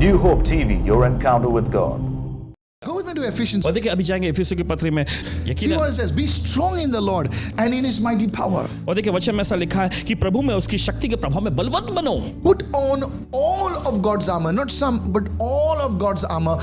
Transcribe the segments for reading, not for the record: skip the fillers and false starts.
New Hope TV, your encounter with God. Go with me to Ephesians. और देखिए अभी जाएंगे इफिसियों की पत्री में See यकीन what it says. Be strong in the Lord and in His mighty power. और देखिए वचन में ऐसा लिखा है कि प्रभु में उसकी शक्ति के प्रभाव में बलवंत बनो। Put on all of God's armor, not some, but all of God's armor.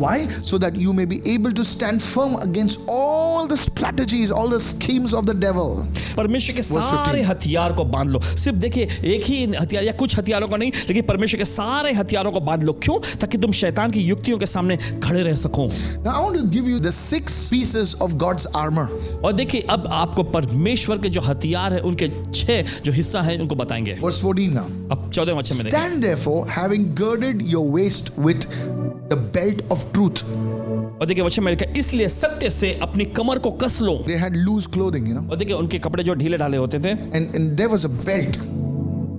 Why? So that you may be able to stand firm against all the strategies, all the schemes of the devil. परमेश्वर के सारे हथियार को बांध लो। सिर्फ देखिए एक ही हथियार या कुछ हथियारों को नहीं, लेकिन परमेश्वर के सारे हथियारों को बांध लो। क्यों? ताकि तुम शैतान की युक्तियों के सामने खड़े रह सको। Now I want to give you the 6 pieces of God's armor. और देखिए अब आपको परमेश्वर के जो हथियार है उनके 6 जो हिस्सा है उनको बताएंगे। Verse 14 now. अब 14 वचन में देखिए। Stand therefore, having girded your waist with the belt of truth. और देखिए वचन में लिखा है इसलिए सत्य से अपनी कमर को कस लो। They had loose clothing, और देखिए उनके कपड़े जो ढीले ढाले होते थे and there was a belt.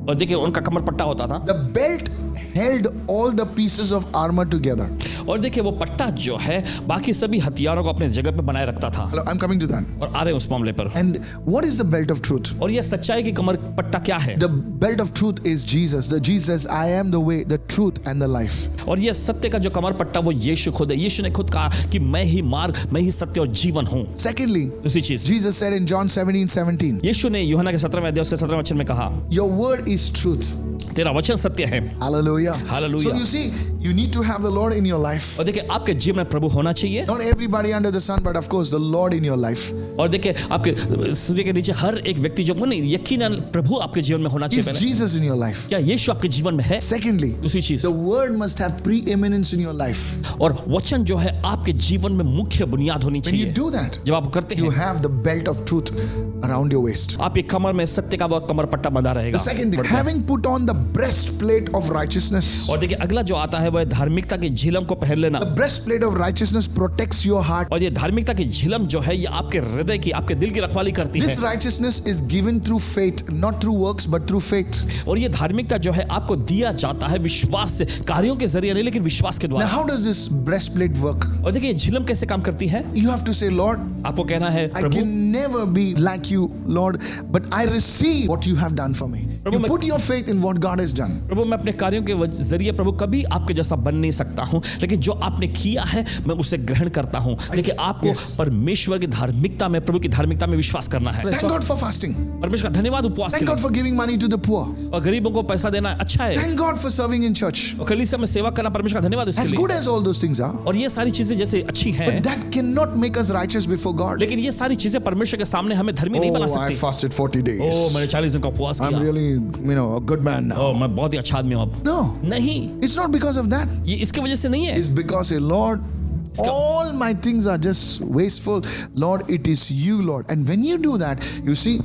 और देखिए उनका कमर पट्टा होता था। The belt held all the pieces of armor together. और देखिए वो पट्टा जो है बाकी सभी हथियारों को अपने जगह पे बनाए रखता था। Hello, I'm coming to that. और आ रहे हैं उस मामले पर। And what is the belt of truth? और ये सच्चाई की कमर पट्टा क्या है? The belt of truth is Jesus. The Jesus says, I am the way, the truth and the life. और ये सत्य का जो कमर पट्टा वो यीशु खुद है। यीशु ने खुद कहा कि मैं ही मार्ग, मैं ही सत्य और जीवन हूँ। Secondly, दूसरी चीज Jesus said in John 17:17, यीशु ने यूहन्ना के 17वें अध्याय उसके 17वें वचन में कहा your word is truth. तेरा वचन सत्य है। Hallelujah. Hallelujah. So you see, you need to have the Lord in your life. और देखिए आपके जीवन में प्रभु होना चाहिए। Not everybody under the sun, but of course the Lord in your life. और देखिए आपके सूर्य के नीचे हर एक व्यक्ति जो नहीं यकीनन प्रभु आपके जीवन में होना Is चाहिए। Jesus in your life? क्या यीशु आपके जीवन में है? Secondly, दूसरी चीज the word must have preeminence in your life. और वचन जो है आपके जीवन में मुख्य बुनियाद होनी When you चाहिए। do that, जब आप करते you हैं have the belt of truth around your waist. आपके कमर में सत्य का वो कमर पट्टा बंधा रहेगा। The second thing, having put on the breastplate of righteousness. और देखिए अगला जो आता है वो है धार्मिकता की झिलम को पहन लेना। The breastplate of righteousness protects your heart. और ये धार्मिकता की झिलम जो है ये आपके हृदय की आपके दिल की रखवाली करती This है। righteousness is given through faith, not through works, but through faith. और ये धार्मिकता जो है आपको दिया जाता है विश्वास से, कार्यों के जरिए नहीं लेकिन विश्वास के Now, द्वारा। how does this breastplate work? और देखिए झिलम कैसे काम करती है? You have to say, Lord, आपको कहना है I Prabhu can never be like you, Lord, but I receive what you have done for me. You put your faith in what God has done. प्रभु मैं अपने कार्यों के जरिए प्रभु कभी आपके जैसा बन नहीं सकता हूं, लेकिन जो आपने किया है मैं उसे ग्रहण करता हूं। देखिए आपको परमेश्वर की धार्मिकता में, प्रभु की धार्मिकता में विश्वास करना है। Thank God for fasting. परमेश्वर का धन्यवाद उपवास के Thank God लिए। for giving money to the poor. और गरीबों को पैसा देना अच्छा है। Thank God for serving in church. और कलीसिया में सेवा करना परमेश्वर का धन्यवाद उसके As लिए। good as all those things are, और ये सारी चीजें जैसे अच्छी हैं, but that cannot make us righteous before God. लेकिन ये सारी चीजें परमेश्वर के सामने हमें धर्मी नहीं बना Oh, I सकती। fasted 40 days. ओ मैंने 40 दिन का उपवास I'm किया। really, a good man now. ओ मैं बहुत ही अच्छा आदमी हूँ अब। No, नहीं, it's not because of that. ये इसके वजह से नहीं है। It's because, Lord, all my things are just wasteful. Lord, it is you, Lord. And when you do that, you see,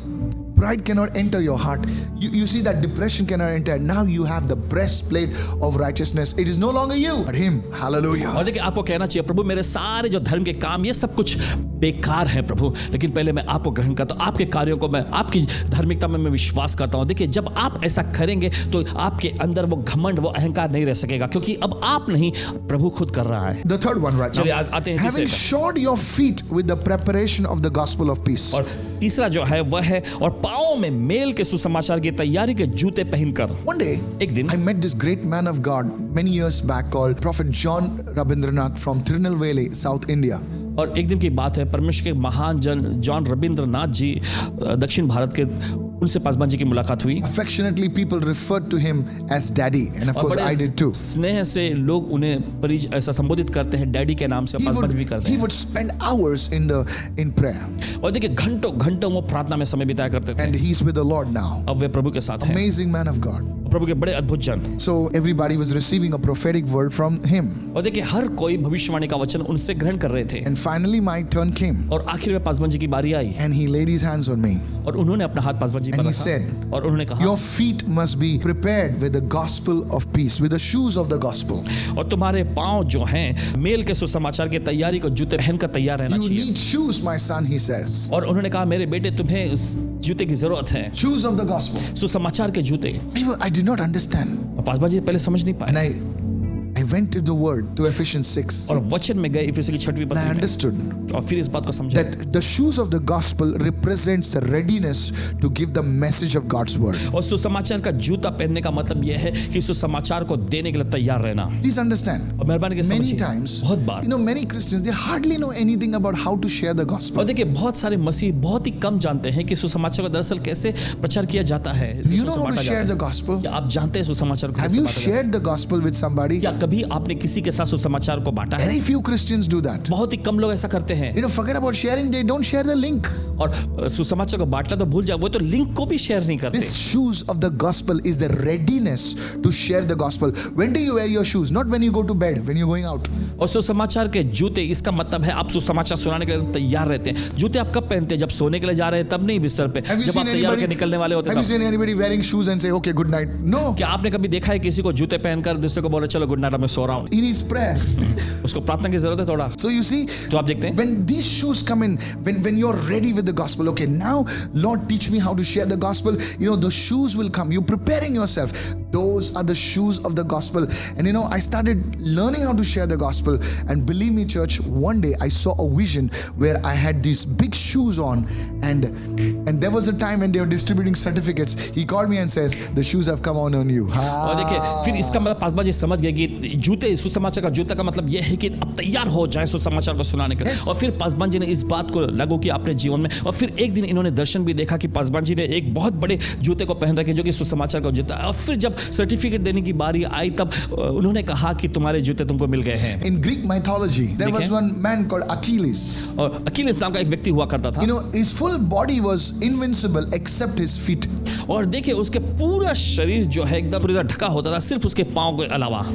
pride cannot enter your heart. You see that depression cannot enter. Now you have the breastplate of righteousness. It is no longer you, but Him. Hallelujah. और देखिए आपको कहना चाहिए प्रभु मेरे सारे जो धर्म के काम ये सब कुछ बेकार है प्रभु, लेकिन पहले मैं आपको ग्रहण करता हूँ, आपके कार्यों को मैं, आपकी धार्मिकता में मैं विश्वास करता हूँ। देखिए जब आप ऐसा करेंगे तो आपके अंदर वो घमंड, वो अहंकार नहीं रह सकेगा, क्योंकि अब आप नहीं प्रभु खुद कर रहा है। The third one right चलिए now. आते हैं Having तीसरे shod your feet with the preparation of the gospel of peace. और तीसरा जो है वह है और पाँव में मेल के सुसमाचार की तैयारी के जूते पहनकर। One day, एक दिन I met this great man of God many years back called Prophet John Rabindranath from Tirunelveli, South India. और एक दिन की बात है, परमेश्वर के महान जन जॉन रविंद्रनाथ जी दक्षिण भारत के, उनसे पासवान जी की मुलाकात हुई। Affectionately, people referred to him as Daddy, and of और course, बड़े I did too. स्नेह से लोग उन्हें ऐसा संबोधित करते हैं, डैडी के नाम से, He पासवान भी करते he हैं। would spend hours in prayer, और देखिए घंटों घंटों वो प्रार्थना में समय बिताया करते थे। and he's with the Lord now. अब वे प्रभु के साथ हैं, Amazing man of God. प्रभु के बड़े अद्भुत जन। So everybody was receiving a prophetic word from him, और देखिए हर कोई भविष्यवाणी का वचन उनसे ग्रहण कर रहे थे। and finally my turn came, और आखिर में पासवान जी की बारी आई and he laid his hands on me, और उन्होंने अपना हाथ पासवान जी पर and he रखा said, और उन्होंने कहा "Your feet must be prepared with the gospel of peace, with the shoes of the gospel. और तुम्हारे पांव जो हैं मेल के सुसमाचार की तैयारी को जूते पहनकर तैयार रहना You चाहिए। need shoes, my son," he says. और उन्होंने कहा मेरे बेटे तुम्हें उस जूते की जरूरत है, Shoes of the gospel. सुसमाचार के जूते। I did not understand, और पासवान जी पहले समझ नहीं and पाए। I I went to the word, to Ephesians 6. और वचन में गए इफिसी की 6वीं And I पत्री में, understood और फिर इस बात को समझा that the shoes of the gospel represents the readiness to give the message of God's word. और सुसमाचार का जूता पहनने का मतलब यह है कि सुसमाचार को देने के लिए तैयार रहना। Please understand. और मेहरबानी के Many समझिए, times, बहुत बार, many Christians, they hardly know anything about how to share the और gospel. देखिए बहुत सारे मसीह बहुत ही कम जानते हैं कि सुसमाचार को दरअसल कैसे प्रचार किया जाता है। You know how to बांटा share जाता the है। gospel? क्या आप जानते हैं सुसमाचार को Have कैसे you बांटा जाता है? shared the gospel with somebody? क्या कभी आपने किसी के साथ सुसमाचार को बांटा है? Very few Christians do that. बहुत ही कम लोग ऐसा करते हैं। Forget about sharing, they don't share the link. और सुसमाचार को बांटना तो भूल जाओ, वो तो लिंक को भी शेयर नहीं करते। This shoes of the gospel is the readiness to share the gospel. When do you wear your shoes? Not when you go to bed, when you're going out. और सुसमाचार के जूते, इसका मतलब है आप सुसमाचार सुनाने के लिए तैयार रहते हैं। जूते आप कब पहनते हैं? जब सोने के लिए जा रहे हैं तब नहीं, बिस्तर पे। Have you जब आप seen तैयार anybody? होकर निकलने वाले होते Have you हैं seen anybody wearing shoes and say, "Okay, good night"? No. क्या आपने कभी देखा है किसी को जूते पहनकर दूसरे को बोले चलो गुड नाइट, मैं सो रहा हूँ? He needs prayer. उसको प्रार्थना की जरूरत है थोड़ा। So you see, तो आप देखते हैं when these shoes come in, when you're ready with the gospel, okay, now Lord teach me how to share the gospel. The shoes will come. You're preparing yourself. Those are the shoes of the gospel. And I started learning how to share the gospel. And believe me, church, one day I saw a vision where I had these big shoes on, and there was a time when they were distributing certificates. He called me and says, "The shoes have come on you." और देखिए फिर इसका मतलब पासवान जी समझ गए कि जूते, सुसमाचार का जूता का मतलब यह है कि अब तैयार हो जाए सुसमाचार को सुनाने के लिए। Yes. और फिर पासवान जी ने इस बात को लागू किया अपने जीवन में। और फिर एक दिन इन्होंने दर्शन भी देखा कि पासवान जी ने एक बहुत बड़े जूते को पहन रखे जो कि सुसमाचार का जूता है। और फिर जब सर्टिफिकेट देने की बारी आई तब उन्होंने कहा कि तुम्हारे जूते तुमको मिल गए हैं। In Greek mythology, there was देखिए। one man called Achilles. और अकीलेस नाम का एक व्यक्ति हुआ करता था। His full body was invincible except his feet. और देखिए उसके पूरा शरीर जो है एकदम पूरा ढका होता था सिर्फ उसके पाँव के अलावा।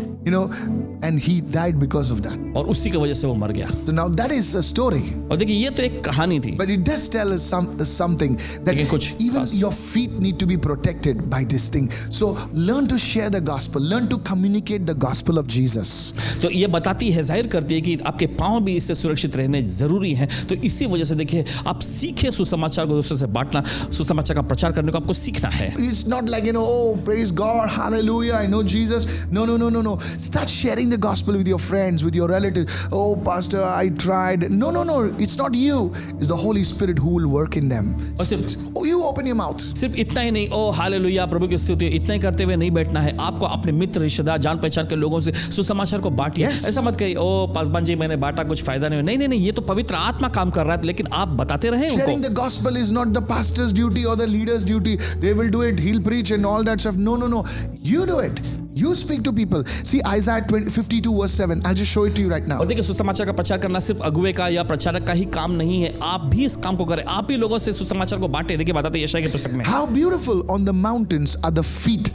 And he died because of that. और उसी की वजह से वो मर गया। So now that is a story. और देखिए ये तो एक कहानी थी। But it does tell us something that लेकिन कुछ even खास। your feet need to be protected by this thing. So learn to share the gospel. Learn to communicate the gospel of Jesus. तो ये बताती है, जाहिर करती है कि आपके पाँव भी इससे सुरक्षित रहने जरूरी हैं। तो इसी वजह से देखिए आप सीखें सुसमाचार को दूसरों से बांटना, सुसमाचार का प्रचार करने को आपको सीखना है। It's not like, oh, praise God, hallelujah, I know Jesus. No. Start sharing the gospel with your friends, with your relatives. Oh, pastor, I tried. No. It's not you. It's the Holy Spirit who will work in them. You open your mouth. सिर्फ इतना ही नहीं, ओ hallelujah, प्रभु की स्तुति, इतना ही करते हुए नहीं बैठना है। आपको अपने मित्र, रिश्तेदार, जान पहचान के लोगों से सुसमाचार को बांटिए। Yes. ऐसा मत कहिए, ओ पासवान जी मैंने बांटा कुछ फायदा नहीं। नहीं, ये तो पवित्र आत्मा काम कर रहा है, लेकिन आप बताते रहें Sharing उनको। the gospel is not the pastor's duty or the leader's duty. They will do it. He'll preach and all that stuff. No. You do it. You speak to people. See Isaiah 52 verse 7. I'll just show it to you right now. और देखिए सुसमाचार का प्रचार करना सिर्फ अगुवे का या प्रचारक का ही काम नहीं है। आप भी इस काम को करें, आप भी लोगों से सुसमाचार को बांटे। देखिए बताते हैं यशायाह की पुस्तक में, How beautiful on the mountains are the feet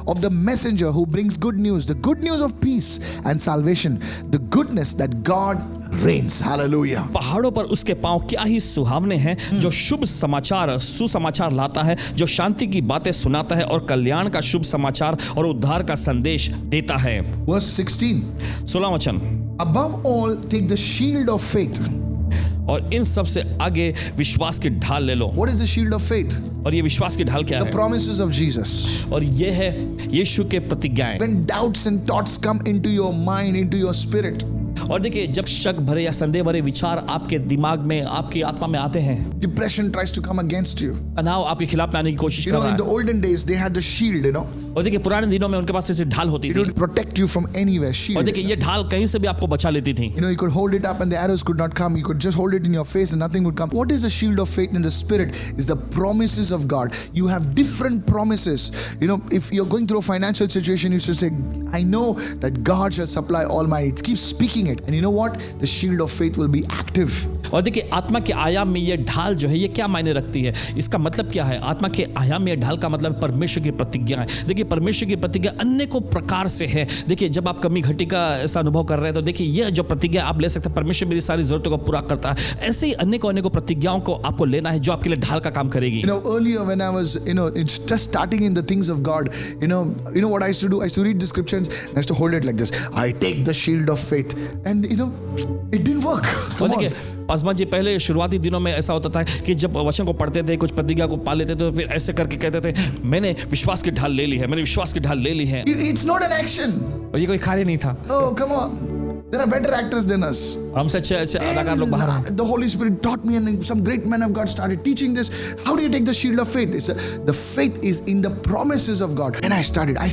of the messenger who brings good news, the good news of peace and salvation, the goodness that God reigns. Hallelujah. पहाड़ों पर उसके पांव क्या ही सुहावने हैं, जो शुभ समाचार, सुसमाचार लाता है, जो शांति की बातें सुनाता है और कल्याण का शुभ समाचार और उद्धार का संदेश देता है। Verse 16. 16 वचन, Above all, take the shield of faith. और इन सब से आगे विश्वास की ढाल ले लो। What is the shield of faith? और ये विश्वास की ढाल क्या The है? promises of Jesus. और ये है यीशु के प्रतिज्ञाएं। When doubts and thoughts come into your mind, into your spirit, और देखिए जब शक भरे या संदेह भरे विचार आपके दिमाग में, आपकी आत्मा में आते हैं, depression tries to come against you. तनाव आपके खिलाफ लाने की कोशिश कर रहा In the है। olden days, they had the shield, और देखिए पुराने दिनों में उनके पास ऐसी ढाल होती It थी, would protect you from anywhere. और Shield. देखिए ये ढाल कहीं से भी आपको बचा लेती थी। You could hold it up and the arrows could not come. You could just hold it in your face and nothing would come. What is the shield of faith in the spirit? Is the promises of God. You have different promises. If you're going through a financial situation, you should say, I know that God shall supply all my needs. Keep speaking it. And you know what? The shield of faith will be active. और देखिए आत्मा के आयाम में ये ढाल जो है ये क्या मायने रखती है, इसका मतलब क्या है? आत्मा के आयाम में ढाल का मतलब परमेश्वर की प्रतिज्ञा है। देखिए परमेश्वर की प्रतिज्ञा अनेकों प्रकार से है। देखिए जब आप कमी घटी का ऐसा अनुभव कर रहे हैं तो देखिए ये जो प्रतिज्ञा आप ले सकते हैं, परमेश्वर मेरी सारी जरूरतों को पूरा करता है। ऐसे ही अनेकों प्रतिज्ञाओं को आपको लेना है जो आपके लिए ढाल का काम करेगी। Earlier when I was, it's just starting in the things of God, what I used to do? I used to read the scriptures and I used to hold it like this. I take the shield of faith. And it didn't work. और Come on. देखिए पासवान जी पहले शुरुआती दिनों में ऐसा होता था कि जब वचन को पढ़ते थे, कुछ प्रतिज्ञा को पा लेते थे, तो फिर ऐसे करके कहते थे मैंने विश्वास की ढाल ले ली है, मैंने विश्वास की ढाल ले ली है। It's not an action. और ये कोई कार्य नहीं था। Oh, come on. There are better actors than us. हमसे अच्छे अच्छे अदाकार लोग बाहर हैं। The Holy Spirit taught me, and some great men of God started teaching this. How do you take the shield of faith? The faith is in the promises of God. And I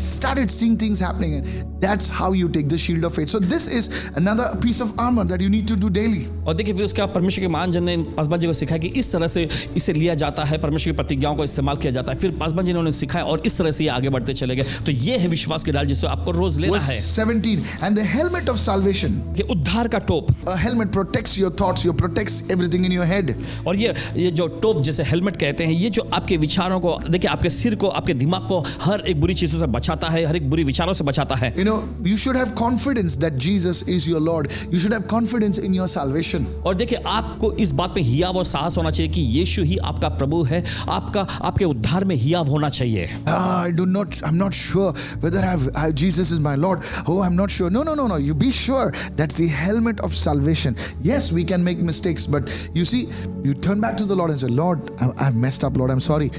started seeing things happening, and that's how you take the shield of faith. So this is another piece of armor that you need to do daily. और देखिए फिर उसके बाद परमेश्वर के महान जन ने पासवान जी को सिखाया कि इस तरह से इसे लिया जाता है, परमेश्वर की प्रतिज्ञाओं को इस्तेमाल किया जाता है। फिर पासवान जी ने उन्हें सिखाया और इस तरह से ये आगे बढ़ते चले गए। तो ये है विश्वास की ढाल जिसे आपको रोज लेना Verse है। 17, and the helmet of salvation. कि उद्धार का टोप, A helmet protects your thoughts, you protects everything in your head. और ये जो टोप जिसे हेलमेट कहते हैं, ये जो आपके विचारों को, देखिए आपके सिर को, आपके दिमाग को हर एक बुरी चीजों से बचाता है, हर एक बुरी विचारों से बचाता है। You know, you should have confidence that Jesus is your Lord. You should have confidence in your salvation. और देखिए आपको इस बात पे हियाव और साहस होना चाहिए कि यीशु ही आपका प्रभु है, आपके उद्धार में हियाव होना चाहिए। I'm not sure whether Jesus is my Lord. Oh, I'm not sure. No. You be sure that's the helmet of salvation. Yes, we can make mistakes, but you see, you turn back to the Lord and say, Lord, I've messed up, Lord, I'm sorry.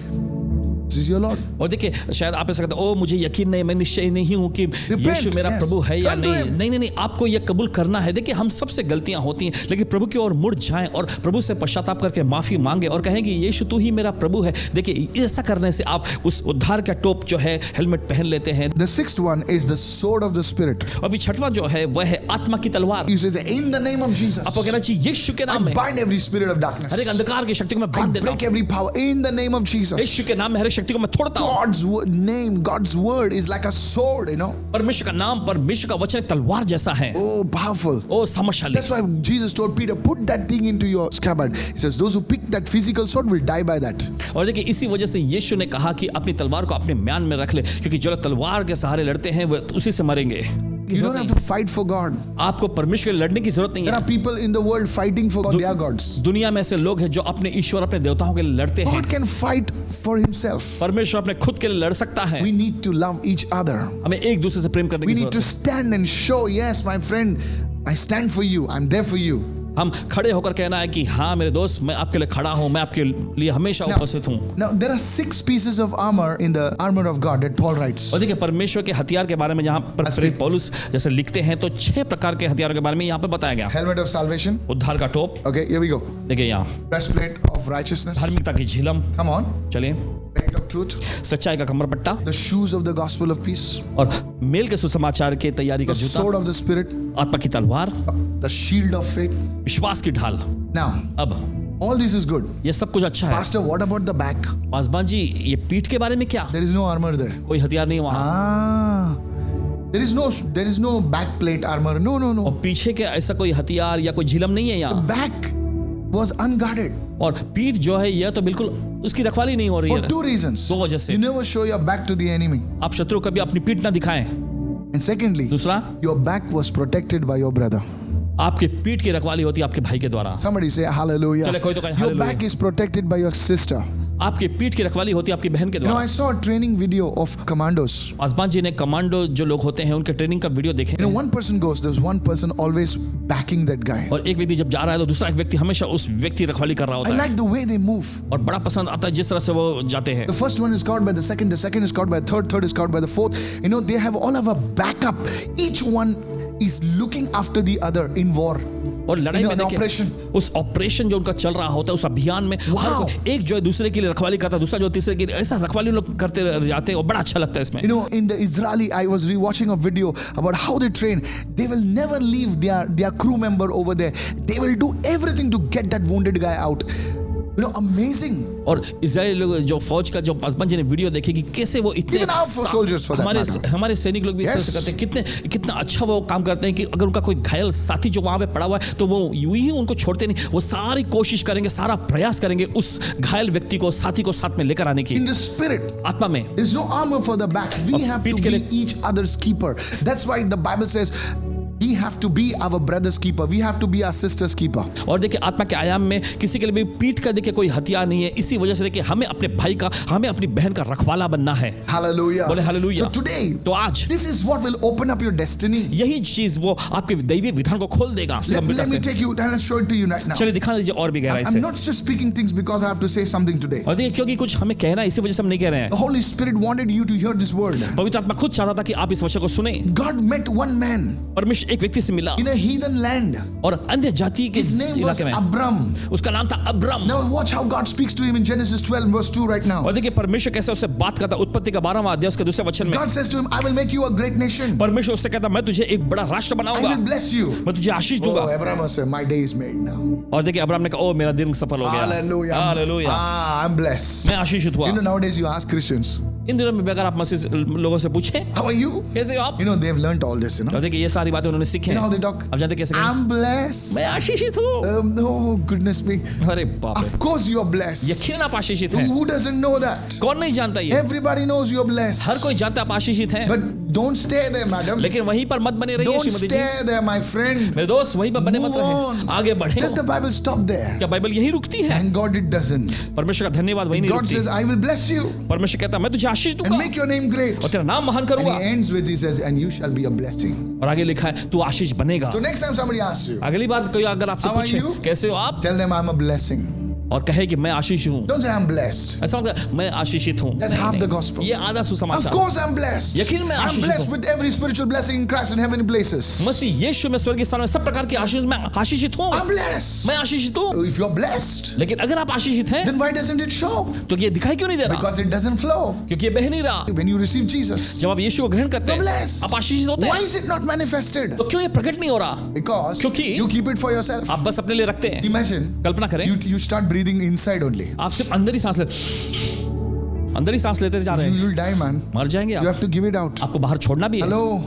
This is your Lord. और देखिए शायद आप ऐसा कहते हैं, ओ मुझे यकीन नहीं, मैं निश्चय नहीं हूं कि यीशु मेरा प्रभु है या नहीं। नहीं, आपको ये कबूल करना है। देखिए हम सबसे गलतियां होती हैं, लेकिन प्रभु की ओर मुड़ जाएं और प्रभु से पश्चाताप करके माफी मांगे और कहें कि यीशु तू ही मेरा प्रभु है। देखिए ऐसा करने से आप उस उद्धार का टोप जो है हेलमेट पहन लेते हैं। The sixth one is the sword of the Spirit. और फिर छठवां जो है वह है आत्मा की तलवार। You say, in the name of Jesus, आपको कहना चाहिए यीशु के नाम में I bind every spirit of darkness. हर एक अंधकार की शक्ति को मैं I बांध देता break हूं। every power in the name of Jesus. यीशु के नाम में हर एक शक्ति को मैं तोड़ता हूं। God's word is like a sword, you know. परमेश्वर का नाम, परमेश्वर का वचन एक तलवार जैसा है। Oh, powerful. O सामर्थ्यशाली। That's why Jesus told Peter, put that thing into your scabbard. He says, those who pick that physical sword will die by that. और देखिए इसी वजह से यीशु ने कहा कि अपनी तलवार को अपने म्यान में रख ले, क्योंकि जो लोग तलवार के सहारे लड़ते हैं वो उसी से मरेंगे। You don't have to fight for God. आपको परमेश्वर के लड़ने की जरूरत नहीं There है। are people in the world fighting for their gods. दुनिया में ऐसे लोग हैं जो अपने ईश्वर, अपने देवताओं के लिए लड़ते हैं। God can fight for himself. परमेश्वर अपने खुद के लिए लड़ सकता है। We need to love each other. हमें एक दूसरे से प्रेम करने We की need जरूरत to है। stand and show, yes, my friend, I stand for you. I'm there for you. हम खड़े होकर कहना है कि हाँ मेरे दोस्त, मैं आपके लिए खड़ा हूँ, मैं आपके लिए हमेशा उपस्थित हूँ। Now there are 6 pieces of armor in the armor of God that Paul writes. और देखिए परमेश्वर के हथियार के बारे में जहाँ पर प्रेरित पौलुस जैसे लिखते हैं तो 6 प्रकार के हथियारों के बारे में यहाँ पे बताया गया। Helmet of salvation. उद्धार का टोप, Okay, here we go. देखिए यहाँ Breastplate of righteousness. धार्मिकता की झिलम, Come on. चलिए Belt of truth. सच्चाई का कमर पट्टा, The shoes of the gospel of peace. और मेल के सुसमाचार के तैयारी का The जूता, sword of the spirit. आत्मा की तलवार, The shield of faith. विश्वास की ढाल। Now, अब all this is good. ये सब कुछ अच्छा है। Pastor, what about the back? Paswan ji ये पीठ के बारे में क्या? There is no armor there. कोई हथियार नहीं वहाँ। Ah. There is no back plate armor. No. और पीछे के ऐसा कोई हथियार या कोई झिलम नहीं है यहाँ। Back was unguarded और पीठ जो है यह तो बिल्कुल उसकी रखवाली नहीं हो रही for है। 2 reasons. दो वजह से। You never show your back to the enemy. आप शत्रु कभी अपनी पीठ ना दिखाएं। And secondly, दूसरा, your back was protected by your brother. आपके पीठ की रखवाली होती है आपके भाई के द्वारा। Somebody say hallelujah. चले कोई तो कहे Your hallelujah। back is protected by your sister. आपके पीठ की रखवाली होती है आपकी बहन के You know, द्वारा। I saw a training video of commandos. Paswan ji ने कमांडो जो लोग होते हैं उनके ट्रेनिंग का वीडियो देखे You know, one person goes, there's one person always backing that guy. और एक व्यक्ति जब जा रहा है तो दूसरा एक व्यक्ति हमेशा उस व्यक्ति की रखवाली कर रहा I होता है like the way they move. और बड़ा पसंद आता है जिस तरह से वो जाते हैं। The first one is covered by the second is covered by the third is covered by the fourth. You know, they have all of a backup. Each one is looking after the other in war. और लड़ाई In में an देखिए operation. उस operation जो उनका चल रहा होता है उस अभियान में Wow. हर कोई एक जो है दूसरे के लिए रखवाली करता है, दूसरा जो तीसरे के लिए, ऐसा रखवाली लोग करते जाते हैं और बड़ा अच्छा लगता है इसमें। You know, in the Israeli, I was rewatching a video about how they train. They will never leave their crew member over there. They will do everything to get that wounded guy out. You know, amazing. और Israeli लोग जो फौज का जो पासवान जी ने video देखे कि कैसे वो इतने Even our soldiers for that matter. हमारे सैनिक लोग भी इस तरह से Yes. करते हैं, कितना अच्छा वो काम करते हैं कि अगर उनका कोई घायल साथी जो वहां पे पड़ा हुआ है तो वो यूं ही उनको छोड़ते नहीं, वो सारी कोशिश करेंगे, सारा प्रयास करेंगे उस घायल व्यक्ति को, साथी को साथ में लेकर आने की। In the spirit, आत्मा में there's no armor for the back. We और have पीठ to के be लिए- each other's keeper. That's why the Bible says, We have to be our brother's keeper. We have to be our sister's keeper. और देखिए आत्मा के आयाम में किसी के लिए भी पीठ का देखिए कोई हथियार नहीं है। इसी वजह से देखिए हमें अपने भाई का, हमें अपनी बहन का रखवाला बनना है। Hallelujah. बोले हालेलुया। So today, तो आज this is what will open up your destiny. यही चीज वो आपके दैवीय विधान को खोल देगा। Let me take you and show it to you right now. चलिए दिखा दीजिए और भी गहराई I'm से। not just speaking things because I have to say something today. और देखिए क्योंकि कुछ हमें कहना है इसी वजह से हम नहीं कह रहे हैं। The Holy Spirit wanted you to hear this word. पवित्र आत्मा खुद चाहता था कि आप इस वचन को सुने। God met one man परमेश्वर एक व्यक्ति से मिला in a heathen land. और अन्य जाति के His name was इलाके में Abram. उसका नाम था Abram. Now watch how God speaks to him in Genesis 12 verse 2 right now. और देखिए परमेश्वर कैसे उससे बात करता है उत्पत्ति का 12वां अध्याय उसके दूसरे वचन में। God says to him, I will make you a great nation. परमेश्वर उससे कहता मैं तुझे एक बड़ा राष्ट्र I बनाऊंगा, will bless you. मैं तुझे आशीष Oh, दूंगा। Abraham said, my day is made now. और देखिए अब्राम ने कहा ओ मेरा दिन सफल हो गया। Hallelujah. Hallelujah. Ah, I'm blessed. मैं आशीषित हुआ। You know, nowadays you ask Christians, इन दिनों में अगर आप मसीह लोगों से पूछें how are you? कैसे हो आप, You know, they've learned all this, you know. और देखिए ये सारी बातें उन्होंने सीखी You know हैं। how they talk? अब जानते कैसे कहें? I'm blessed. मैं आशीषित हूँ। Oh, goodness me. अरे बाप रे, Of course you're blessed. यकीनन आप आशीषित हैं। Who doesn't know that? कौन नहीं जानता ये? Everybody knows you're her blessed. कोई जानता है आप आशीषित हैं। But don't stay there, madam. लेकिन वहीं पर मत बने रहिए Don't Shrimati ji. stay there, my friend. मेरे दोस्त वहीं पर बने मत Move on. रहे, आगे बढ़े। Does the Bible stop there? क्या बाइबल यही रुकती है? Thank God it doesn't. परमेश्वर का धन्यवाद वही नहीं God रुकती। says, I will bless you परमेश्वर कहता है मैं तुझे आशीष and दूंगा make your name great. और तेरा नाम महान And करूंगा। he ends with, he says, and you shall be a blessing. और आगे लिखा है तू आशीष बनेगा। So next time somebody asks you, अगली बार कोई अगर आपसे How are पूछे you? कैसे हो आप, tell them I'm a blessing. और कहे कि मैं आशीष हूँ, Don't say I'm blessed. ऐसा होगा मैं आशीषित हूँ। That's नहीं, half the नहीं। gospel. ये आधा Of सुसमाचार। course I'm blessed. यकीन में I'm आशीष blessed हूँ। with every spiritual blessing in Christ in heavenly places. मसीह यीशु में स्वर्गीय स्थान में सब प्रकार की आशीष में आशीषित हूँ। I'm blessed. मैं आशीषित हूँ। If you're blessed, लेकिन अगर आप आशीषित हैं then why doesn't it show? तो ये दिखाई क्यों नहीं दे रहा? Because it doesn't flow. क्योंकि ये बह नहीं रहा। When you receive Jesus, जब आप यीशु को ग्रहण करते you're हैं blessed. आप आशीषित होते Why हैं। is it not manifested? तो क्यों ये प्रकट नहीं हो रहा? Because क्योंकि you keep it for yourself. आप बस अपने लिए रखते हैं। Imagine, कल्पना करें you start breathing inside only. आप सिर्फ अंदर ही सांस लेते जा रहे हैं, You'll die, man. मर जाएंगे You आप। have to give it out. आपको बाहर छोड़ना भी है। Hello?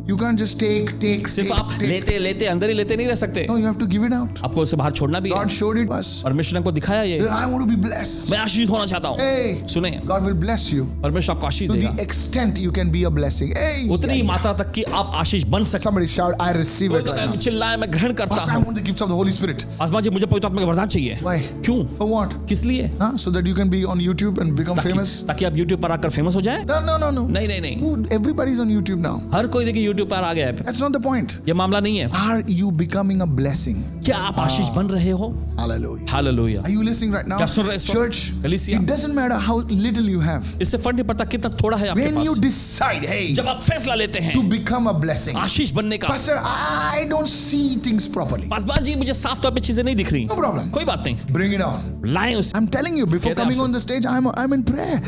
You can't just take. सिर्फ आप लेते लेते अंदर ही लेते नहीं रह सकते, No, you have to give it out. आपको उसे बाहर छोड़ना भी है। God showed it us. परमेश्वर ने हमको दिखाया ये, I want to be blessed. मैं आशीष होना चाहता हूँ। Hey, सुने, God will bless you परमेश्वर आपको आशीष to देगा the extent you can be a blessing. Hey, उतनी ही मात्रा तक कि आप आशीष बन सकते। somebody shout, I receive कोई it तो right कहे, now. चिल्लाए मैं ग्रहण करता Pastor, I हूँ। want the gifts of the Holy Spirit. आसमान जी मुझे पवित्र आत्मा का वरदान चाहिए। Why? क्यों? For what? किस लिए? Huh? So that you can be on YouTube and become famous? ताकि आप YouTube पर आकर फेमस हो जाए? No. नहीं नहीं नहीं, Who- Everybody's on YouTube now. हर कोई देखिए YouTube पर आ गया है। That's not the point. ये मामला नहीं है। Are you becoming a blessing? क्या आप आशीष बन रहे हो? Hallelujah. Hallelujah. Are you listening right now? क्या सुन रहे हैं इस वक्त? Church, कलीसिया, it doesn't matter how little you have. इससे फर्क नहीं पड़ता कितना थोड़ा है आपके When you pass. decide, hey, जब आप फैसला लेते हैं to become a blessing. आशीष बनने का, Pastor, I don't see things properly. Paswan ji मुझे साफ तौर पे चीजें नहीं दिख रही। No problem. कोई बात नहीं, Bring it on. लाएं उसे। I'm telling you, before कहते हैं coming आपसे। on the stage, I'm in prayer.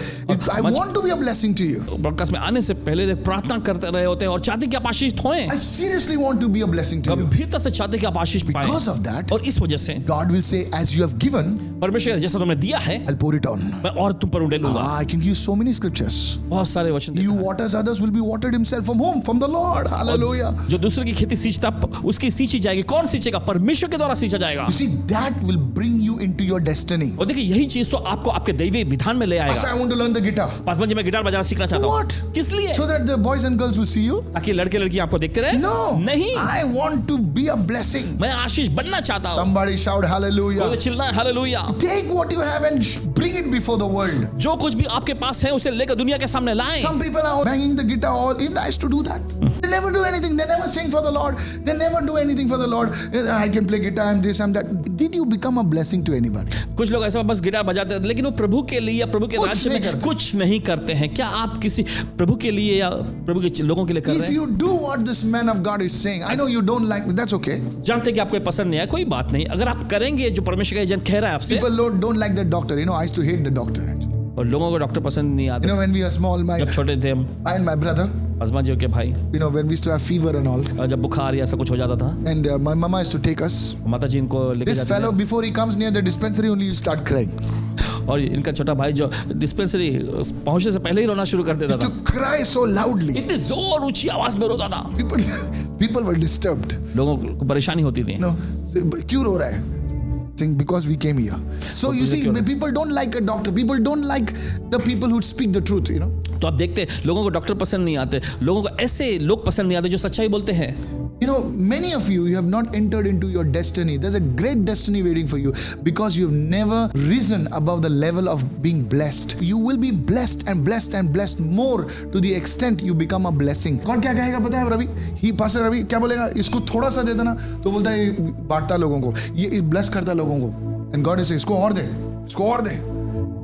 I want to be a blessing to you. Broadcast में आने से पहले प्रार्थना करते रहे होते हैं और चाहते हैं कि आप आशीष होएं। I seriously want to be a blessing to you. गंभीरता से चाहते हैं कि आप आशीष पाएं। Because of that, और इस वजह से God will say, as you have given, परमेश्वर जैसा तुमने दिया है I'll pour it on. मैं और तुम पर उड़ेलूंगा। I can give so many scriptures. बहुत सारे वचन You देता है। waters others will be watered himself from whom? From the Lord. Hallelujah. जो दूसरे की खेती सींचता उसकी सींची जाएगी। कौन सींचेगा? परमेश्वर के द्वारा सींचा जाएगा। You see, that will bring you into your destiny. और देखिए यही चीज तो आपको आपके दैवीय विधान में ले Pastor, आएगा। I want to learn the guitar. Paswan ji मैं गिटार बजाना सीखना चाहता What? हूँ। किस लिए? So that the boys and girls will see you? ताकि लड़के लड़की आपको देखते रहे? No. नहीं, I want to be a blessing. मैं आशीष बनना चाहता हूँ। Somebody shout कोई hallelujah. चिल्लाए hallelujah. Take what you have and bring it before the world. जो कुछ भी आपके पास है उसे लेकर दुनिया के सामने लाएं। Some people are banging the guitar all. Even I used to do that. They never do anything. They never sing for the Lord. They never do anything for the Lord. I can play guitar and this and that. Did you become a blessing to anybody? कुछ लोग ऐसा बस guitar बजाते रहते हैं, लेकिन वो प्रभु के लिए या प्रभु के कुछ राज्य नहीं में करते। कुछ नहीं करते हैं। क्या आप किसी प्रभु के लिए या प्रभु के लोगों के लिए कर रहे If हैं? you do what this man of God is saying, I know you don't like me. That's okay. जानते हैं कि आपको ये पसंद नहीं है, कोई बात नहीं। अगर आप करेंगे जो परमेश्वर का एजेंट कह रहा है आपसे, People don't like the doctor. You know, I used to hate the doctor. Actually. और लोगों को डॉक्टर पसंद नहीं You आते। know, when we were small, जब छोटे थे हम, I and my brother, आसमान जी के भाई, you know, when we used to have fever and all, और जब बुखार या ऐसा कुछ हो जाता था, and my mama used to take us. माता जी इनको लेके This जाते fellow, थे। before he comes near the dispensary, only you start crying. और इनका छोटा भाई जो डिस्पेंसरी पहुंचने से पहले ही रोना शुरू कर देता Used था। to cry so loudly. इतनी जोर ऊंची आवाज में रोता था। People were disturbed. लोगों को परेशानी होती थी। No, क्यों रो रहा है? Saying because we came here. So you see, people don't like a doctor. People don't like the people who speak the truth. You know. तो आप देखते हैं लोगों को डॉक्टर पसंद नहीं आते, लोगों को ऐसे लोग पसंद नहीं आते जो सच्चाई बोलते हैं। You know, many of you have not entered into your destiny. There's a great destiny waiting for you because you've never risen above the level of being blessed. You will be blessed and blessed and blessed more to the extent you become a blessing. God क्या कहेगा पता है Ravi? Pastor Ravi क्या बोलेगा? इसको थोड़ा सा दे देना तो बोलता है बांटता लोगों को, ये bless करता लोगों को. And God is saying इसको और दे, इसको और दे.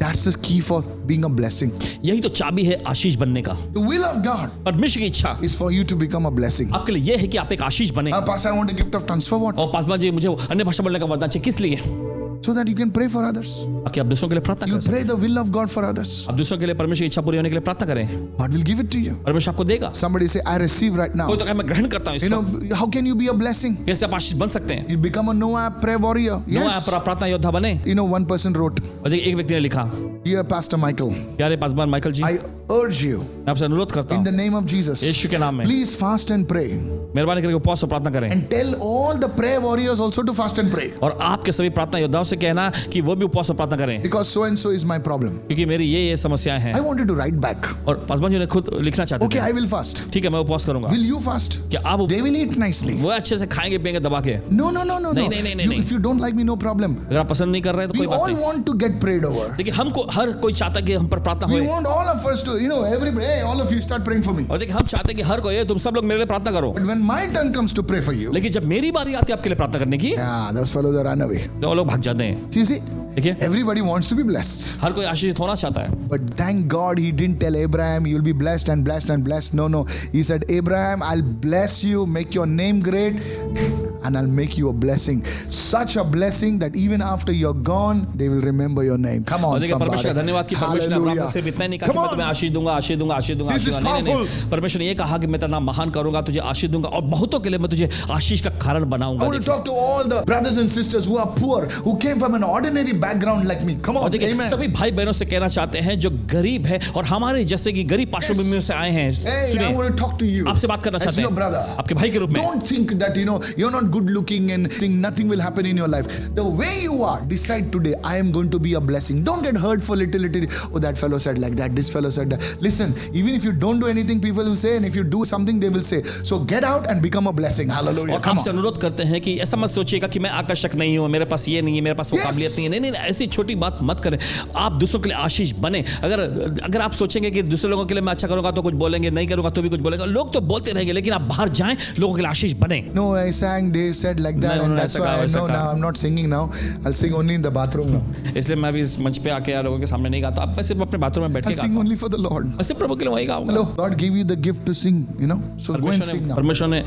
That's the key for being a blessing. यही तो चाबी है आशीष बनने का. The will of God परमेश्वर की इच्छा is for you to become a blessing. आपके लिए यह है कि आप एक आशीष बने. Pastor, I want a gift of tongues for what? और पासवान जी मुझे अन्य भाषा बोलने का वरदान चाहिए, किस लिए? So that you can pray for others. ताकि आप दूसरों के लिए प्रार्थना You कर pray सकें. the will of God for others. आप दूसरों के लिए परमेश्वर की इच्छा पूरी होने के लिए प्रार्थना करें. God will give it to you. परमेश्वर आपको देगा. Somebody say, I receive right now. कोई तो कहे मैं ग्रहण करता हूँ You इसको. know, how can you be a blessing? कैसे आप आशीष बन सकते हैं? You become a Noah prayer warrior. Yes. प्रार्थना योद्धा बने. You know, one person wrote, और देखिए एक व्यक्ति ने लिखा, Dear Pastor Michael, प्यारे Paswan Michael ji, I urge you मैं आपसे अनुरोध करता in हूँ the name of Jesus, यीशु के नाम में please fast and pray. मेहरबानी करके उपवास और प्रार्थना करें. And tell all the prayer warriors also to fast and pray. और आपके सभी प्रार्थना योद्धाओं से कहना कि वो भी उपवास और प्रार्थना करें. Because so and so is my problem. क्योंकि मेरी ये समस्याएं हैं. I wanted to write back. और पासवान जी ने खुद लिखना चाहते Okay, थे. I will fast. ठीक है मैं उपवास करूंगा. Will you fast? क्या आप They will eat nicely. वो अच्छे से खाएंगे पिएंगे दबा के? No. नहीं. If you don't like me, no problem. अगर आप पसंद नहीं कर रहे हैं तो We कोई बात all नहीं. want to get prayed over. देखिए हमको हर कोई चाहता है कि हम पर प्रार्थना We होए. want all of us to, you know, everybody, hey, all of you start praying for me. और देखिए हम चाहते हैं कि हर कोई तुम सब लोग मेरे लिए प्रार्थना करो. But when my turn comes to pray for you, लेकिन जब मेरी बारी आती है आपके लिए प्रार्थना करने की, yeah, those fellows are run away. तो वो लोग भाग जाते हैं. See, देखिए everybody wants to be blessed. हर कोई आशीषित होना चाहता है. But thank God he didn't tell Abraham, you'll be blessed and blessed and blessed. No. He said, Abraham, I'll bless you, make your name great, and I'll make you a blessing. Such a blessing that even after you're gone, they will remember your name. Come और on, देखिए somebody. परमेश्वर का धन्यवाद कि परमेश्वर ने Abraham को Hallelujah. सिर्फ इतना ही नहीं कहा कि Come मैं तुम्हें on. आशीष दूंगा. This is नहीं. powerful. परमेश्वर ने ये कहा कि मैं तेरा नाम महान करूंगा, तुझे आशीष दूंगा और बहुतों के लिए मैं तुझे आशीष का कारण I बनाऊंगा. want to talk to all the brothers and sisters who are poor, who came from an ordinary background like me. Come और on, देखिए amen. सभी भाई बहनों से कहना चाहते हैं जो गरीब है और हमारे जैसे कि गरीब पार्श्वभूमि से आए हैं. Hey, I सुनिए, want to talk to you आपसे बात करना as चाहते your हैं brother. आपके भाई के रूप में. Don't think that, you know, you're not good looking and think nothing will happen in your life. The way you are, decide today, I am going to be a blessing. Don't get hurt for little. Oh, that fellow said like that, this fellow said that. Listen, even if you don't do anything, people will say, and if you do something, they will say. So get out and become a blessing. Hallelujah. और Come आपसे on. अनुरोध करते हैं कि ऐसा मत सोचिएगा कि मैं आकर्षक नहीं हूँ, मेरे पास ये नहीं है, मेरे पास वो Yes. काबिलियत नहीं है. नहीं, ऐसी छोटी बात मत करें. आप दूसरों के लिए आशीष बने. अगर आप सोचेंगे कि दूसरे लोगों के लिए मैं अच्छा करूंगा तो कुछ बोलेंगे, नहीं करूंगा तो भी कुछ बोलेंगे. लोग तो बोलते रहेंगे, लेकिन आप बाहर जाएं, लोगों के लिए आशीष बने. No, I sang, they said like that, No, and that's ऐसा why कहा, I ऐसा know कहा. now I'm not singing now. I'll sing only in the bathroom now. इसलिए मैं भी इस मंच पे आके लोगों के सामने नहीं गाता. अब मैं सिर्फ अपने बाथरूम में बैठ के I'll sing गाता हूं. only for the Lord. मैं सिर्फ प्रभु के लिए वही गाऊंगा. Hello, God gave you the gift to sing, you know. So go and sing now. परमेश्वर ने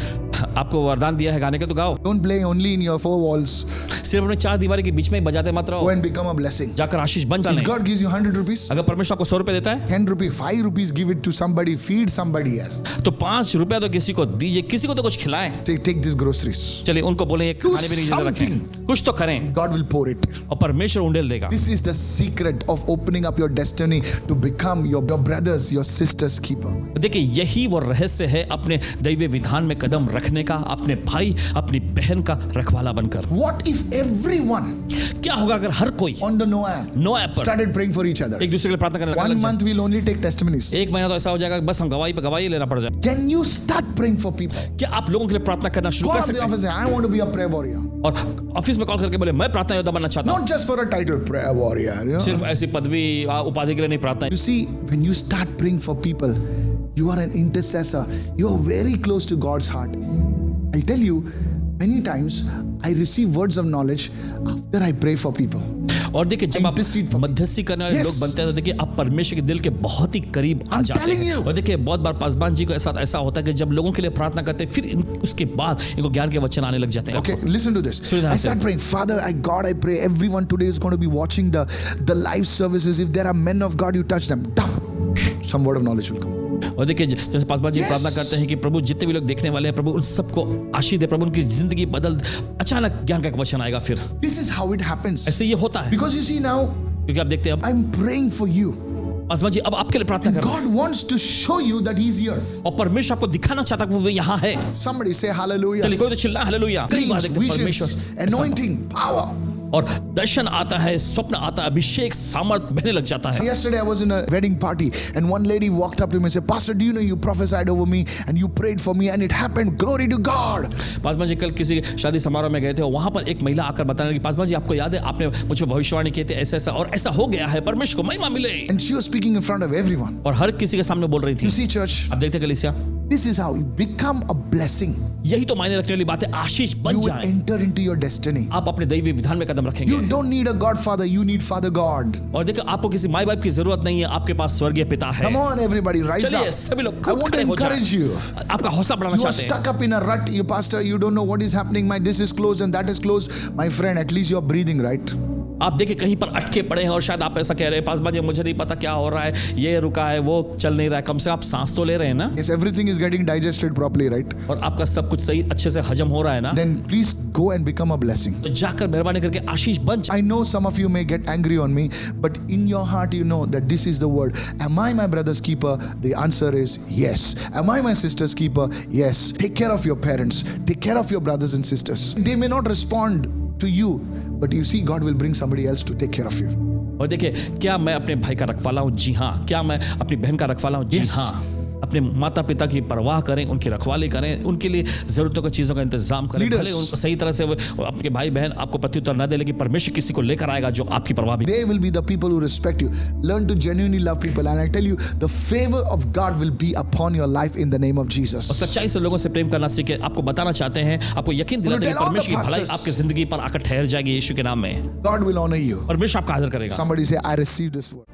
आपको वरदान दिया है गाने के, तो गाओ. Don't play only in your four walls. सिर्फ अपने चार दीवारी के बीच में ही बजाते मत Go रहो. and become a blessing. जाकर आशीष बन If जाने. God gives you 100 rupees, अगर परमेश्वर आपको 100 रुपए देता है 10 rupees, 5 rupees, give it to somebody, feed somebody else. तो 5 रुपया तो किसी को दीजिए, किसी को तो कुछ खिलाएं. Say, take these groceries. चलिए उनको बोले Do खाने पीने की चीजें रखें, something. कुछ तो करें God will pour it. और परमेश्वर उंडेल देगा. This is the secret of opening up your destiny to become your brothers, your sisters' keeper. देखिए यही वो रहस्य है अपने दैवीय विधान में कदम रखने का, अपने भाई अपनी बहन का रखवाला बनकर. What if everyone क्या होगा अगर हर कोई on the Noah app Noah app पर started praying for each other? एक दूसरे के लिए प्रार्थना करने One लग जाए. month we'll only take testimonies. एक महीना तो ऐसा हो जाएगा कि बस हम गवाही पे गवाही लेना पड़ जाए. Can you start praying for people? क्या आप लोगों के लिए प्रार्थना करना शुरू Call कर up the सकते हैं? office and say, I want to be a prayer warrior. और ऑफिस में कॉल करके बोले मैं प्रार्थना योद्धा बनना चाहता हूँ. Not just for a title, prayer warrior. You know? सिर्फ ऐसी पदवी उपाधि के लिए नहीं प्रार्थना. You see, when you start praying for people, you are an intercessor. You are very close to God's heart. I tell you, many times I receive words of knowledge after I pray for people. और देखिए जब आप Intercede for me. मध्यस्थी करने वाले Yes. लोग बनते हैं तो देखिए आप परमेश्वर के दिल के बहुत ही करीब आ I'm जाते telling हैं. you. और देखिए बहुत बार पासवान जी को साथ ऐसा होता है कि जब लोगों के लिए प्रार्थना करते हैं फिर उसके बाद इनको ज्ञान के वचन आने लग जाते हैं. Okay, listen to this. So I start praying, Father, God, I pray everyone today is going to be watching the live services. If there are men of God, you touch them. Some word of knowledge will come. और देखिए जैसे Paswan ji Yes. प्रार्थना करते हैं कि प्रभु जितने भी लोग देखने वाले हैं प्रभु उन सबको आशीष दे, प्रभु उनकी जिंदगी बदल, अचानक ज्ञान का एक वचन आएगा. फिर This is how it happens. ऐसे ये होता है Because you see now, क्योंकि आप देखते हैं अब I'm praying for you. Paswan ji अब आपके लिए प्रार्थना कर रहे हैं God wants to show you that He's here. और परमेश्वर आपको दिखाना चाहता है कि वो यहाँ है. Somebody say hallelujah. चलिए कोई तो चिल्ला हालेलुया. कई बार Dreams, देखते हैं wishes, परमेश्वर anointing, power. और दर्शन आता है, स्वप्न आता है, अभिषेक सामर्थ बहने लग जाता So है। yesterday I was in a wedding party and one lady walked up to me and said, Pastor, do you know you prophesied over me and you prayed for me and it happened. Glory to God. Paswan ji कल किसी शादी समारोह में गए थे और वहां पर एक महिला आकर बताने लगी, पासवान जी आपको याद है आपने मुझ पर भविष्यवाणी की थी, ऐसा ऐसा और ऐसा हो गया है, परमेश्वर को महिमा मिले। And she was speaking in front of everyone. और हर किसी के सामने बोल रही थी। You see, church, आप देखते कलीसिया, this is how you become a blessing. यही तो मायने रखने वाली बात है, आशीष You बन will जाए। enter into your destiny. आप अपने दैवीय विधान में कदम रखेंगे। You don't need a godfather, you need Father God. और देखो आपको किसी माँ बाप की जरूरत नहीं है, आपके पास स्वर्गीय पिता है। Come on, everybody, rise चलिए up. सभी लोग I खूब want to खड़े हो encourage जाएं। you. आपका हौसला बढ़ाना You are चाहते हैं। stuck up in a rut, you pastor, you don't know what is happening. My this is closed and that is closed. My friend, at least you are breathing, right? आप देखिए कहीं पर अटके पड़े हैं और शायद आप ऐसा कह रहे हैं, पासवान जी मुझे नहीं पता क्या हो रहा है, ये रुका है, वो चल नहीं रहा है, कम से कम आप सांस तो ले रहे हैं ना, Yes, everything is getting digested properly, right? और आपका सब कुछ सही अच्छे से हजम हो रहा है ना, Then please go and become a blessing. तो जाकर मेहरबानी करके आशीष बन जाए। I know some of you may get angry on me, but in your heart you know that this is the word. Am I my brother's keeper? The answer is yes. Am I my sister's keeper? Yes. Take care of your parents. Take care of your brothers and sisters. They may not respond to you, but you see God will bring somebody else to take care of you. और देखिए, क्या मैं अपने भाई का रखवाला हूँ? जी हाँ। क्या मैं अपनी बहन का रखवाला हूँ? जी Yes. हाँ। अपने माता पिता की परवाह करें, उनकी रखवाली करें, उनके लिए जरूरतों की चीजों का इंतजाम करें। Leaders. भले उनको सही तरह से आपके भाई बहन आपको प्रत्युत्तर न दे, लेकिन परमेश्वर किसी को लेकर आएगा जो आपकी परवाह भी। They will be the people who respect you. Learn to genuinely love people, and I tell you, the favor of God will be upon your life in the name of और Jesus. सच्चाई से लोगों से प्रेम करना सीखे। आपको बताना चाहते हैं, आपको यकीन दिलाते हैं कि tell all the परमेश्वर की भलाई pastors. आपकी जिंदगी पर आकर ठहर जाएगी यीशु के नाम में। God will honor you. परमेश्वर आपका आदर करेगा। Somebody say, I received this word.